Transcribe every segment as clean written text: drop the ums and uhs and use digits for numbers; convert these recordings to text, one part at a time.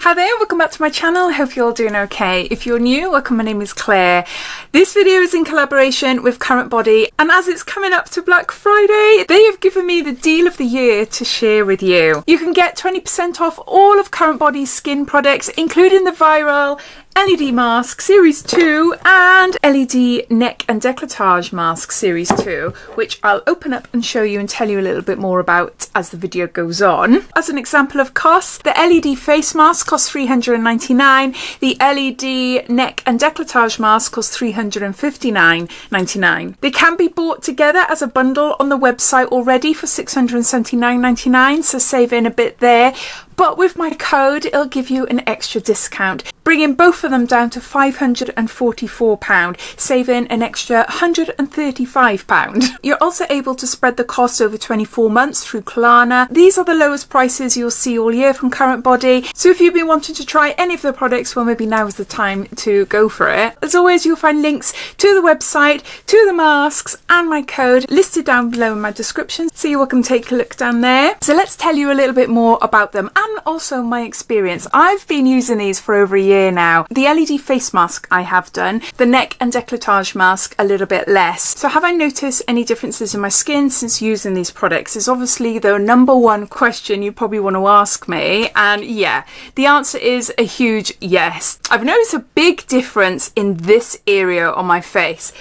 Hi there, welcome back to my channel. Hope you're all doing okay. If you're new, welcome, my name is Claire. This video is in collaboration with CurrentBody, and as it's coming up to Black Friday, they have given me the deal of the year to share with you. You can get 20% off all of CurrentBody's skin products, including the viral LED mask series 2 and LED neck and décolletage mask series 2, which I'll open up and show you and tell you a little bit more about as the video goes on. As an example of costs, the LED face mask costs $399, the LED neck and décolletage mask costs $359.99. They can be bought together as a bundle on the website already for $679.99, so saving a bit there. But with my code, it'll give you an extra discount, bringing both of them down to £544, saving an extra £135. You're also able to spread the cost over 24 months through Klarna. These are the lowest prices you'll see all year from CurrentBody. So if you've been wanting to try any of the products, well, maybe now is the time to go for it. As always, you'll find links to the website, to the masks, and my code listed down below in my description. So you're welcome to take a look down there. So let's tell you a little bit more about them and also my experience. I've been using these for over a year now. The LED face mask I have done, the neck and décolletage mask a little bit less. So have I noticed any differences in my skin since using these products is obviously the number one question you probably want to ask me, and yeah, the answer is a huge yes. I've noticed a big difference in this area on my face.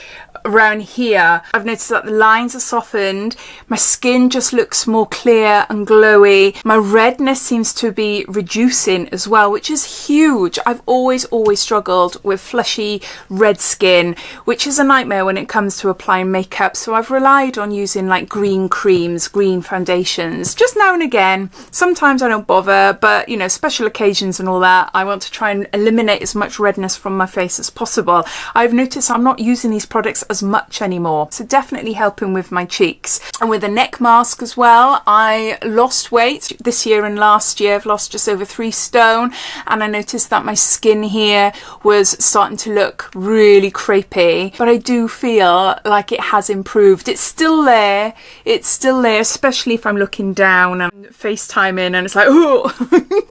Around here, I've noticed that the lines are softened, my skin just looks more clear and glowy, my redness seems to be reducing as well, which is huge. I've always struggled with flushy red skin, which is a nightmare when it comes to applying makeup, so I've relied on using like green creams, green foundations, just now and again. Sometimes I don't bother, but you know, special occasions and all that, I want to try and eliminate as much redness from my face as possible. I've noticed I'm not using these products as much anymore, so definitely helping with my cheeks. And with the neck mask as well, I lost weight this year and last year. I've lost just over 3 stone, and I noticed that my skin here was starting to look really crepey, but I do feel like it has improved. It's still there, especially if I'm looking down and FaceTiming and it's like, oh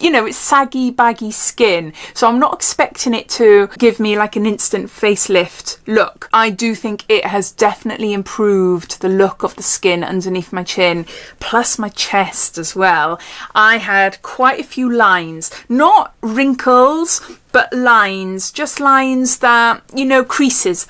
you know, it's saggy, baggy skin, so I'm not expecting it to give me like an instant facelift look. I do think it has definitely improved the look of the skin underneath my chin, plus my chest as well. I had quite a few lines, not wrinkles, but lines, just lines that, you know, creases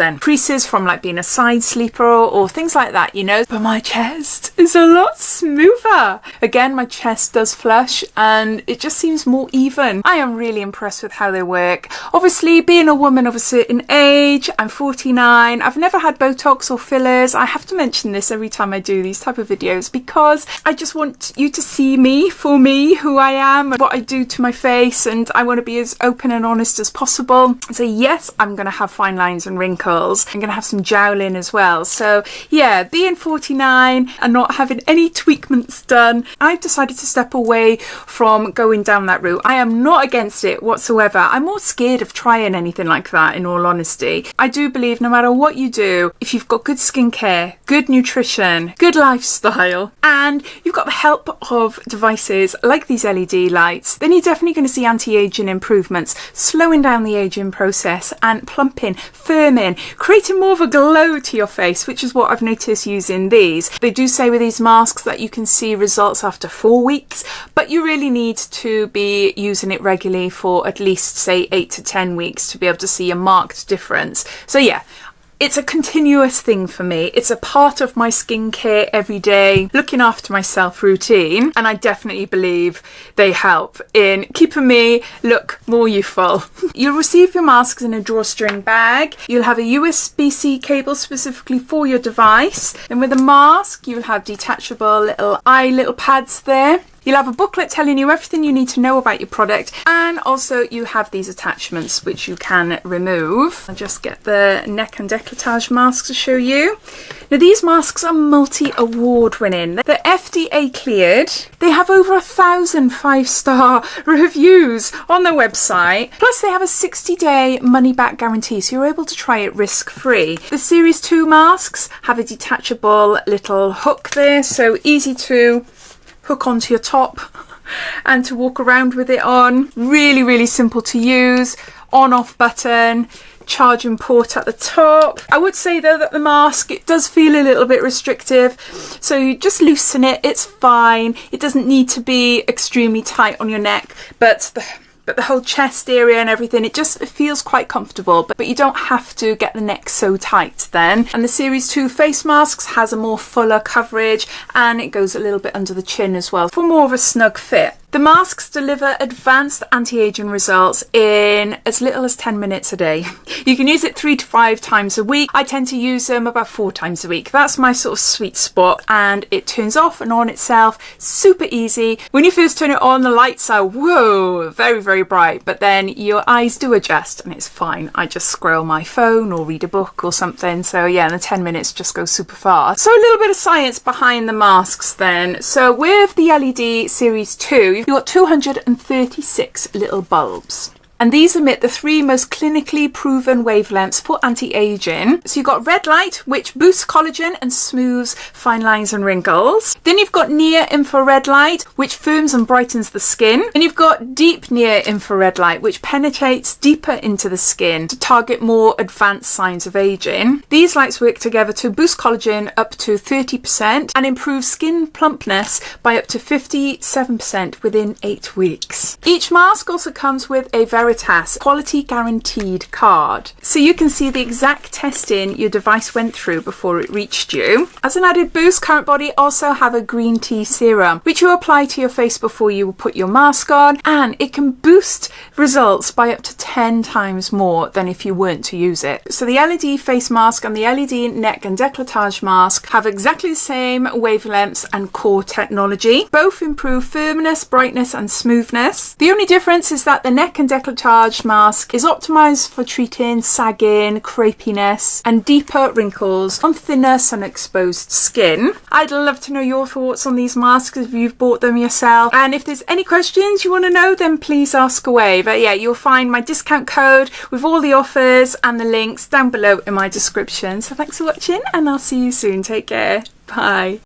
from like being a side sleeper or things like that, you know. But my chest is a lot smoother. Again, my chest does flush and it just seems more even. I am really impressed with how they work. Obviously, being a woman of a certain age, I'm 49, I've never had Botox or fillers. I have to mention this every time I do these type of videos because I just want you to see me for me, who I am, what I do to my face, and I want to be as open and honest as possible. So yes, I'm going to have fine lines and wrinkles. I'm going to have some jowling as well. So yeah, being 49 and not having any tweakments done, I've decided to step away from going down that route. I am not against it whatsoever. I'm more scared of trying anything like that, in all honesty. I do believe no matter what you do, if you've got good skincare, good nutrition, good lifestyle, and you've got the help of devices like these LED lights, then you're definitely going to see anti-aging improvements, slowing down the aging process and plumping, firming, creating more of a glow to your face, which is what I've noticed using these. They do say with these masks that you can see results after 4 weeks, but you really need to be using it regularly for at least say 8 to 10 weeks to be able to see a marked difference. So yeah, it's a continuous thing for me. It's a part of my skincare every day, looking after myself routine, and I definitely believe they help in keeping me look more youthful. You'll receive your masks in a drawstring bag. You'll have a USB-C cable specifically for your device. And with the mask, you'll have detachable little pads there. You'll have a booklet telling you everything you need to know about your product, and also you have these attachments which you can remove. I'll just get the neck and décolletage masks to show you. Now these masks are multi-award winning. They're FDA cleared. They have over 1,000 5-star reviews on their website. Plus they have a 60-day money-back guarantee, so you're able to try it risk-free. The Series 2 masks have a detachable little hook there, so easy to hook onto your top and to walk around with it on. Really, really simple to use. On-off button, charging port at the top. I would say though that the mask, it does feel a little bit restrictive, so you just loosen it, it's fine. It doesn't need to be extremely tight on your neck, but the whole chest area and everything, it feels quite comfortable, but you don't have to get the neck so tight then. And the Series 2 face masks has a more fuller coverage, and it goes a little bit under the chin as well for more of a snug fit. The masks deliver advanced anti-aging results in as little as 10 minutes a day. You can use it 3 to 5 times a week. I tend to use them about 4 times a week. That's my sort of sweet spot, and it turns off and on itself. Super easy. When you first turn it on, the lights are, whoa, very, very bright, but then your eyes do adjust and it's fine. I just scroll my phone or read a book or something. So yeah, and the 10 minutes just goes super fast. So a little bit of science behind the masks then. So with the LED Series 2, you've got 236 little bulbs. And these emit the 3 most clinically proven wavelengths for anti-aging. So you've got red light, which boosts collagen and smooths fine lines and wrinkles. Then you've got near infrared light, which firms and brightens the skin. And you've got deep near infrared light, which penetrates deeper into the skin to target more advanced signs of aging. These lights work together to boost collagen up to 30% and improve skin plumpness by up to 57% within 8 weeks. Each mask also comes with a Veritas quality guaranteed card, so you can see the exact testing your device went through before it reached you. As an added boost, CurrentBody also have a green tea serum which you apply to your face before you put your mask on, and it can boost results by up to 10 times more than if you weren't to use it. So the LED face mask and the LED neck and décolletage mask have exactly the same wavelengths and core technology. Both improve firmness, brightness and smoothness. The only difference is that the neck and décolletage mask is optimized for treating sagging, crepiness and deeper wrinkles on thinner sun exposed skin. I'd love to know your thoughts on these masks if you've bought them yourself, and if there's any questions you want to know, then please ask away. But yeah, you'll find my discount code with all the offers and the links down below in my description. So thanks for watching, and I'll see you soon. Take care. Bye.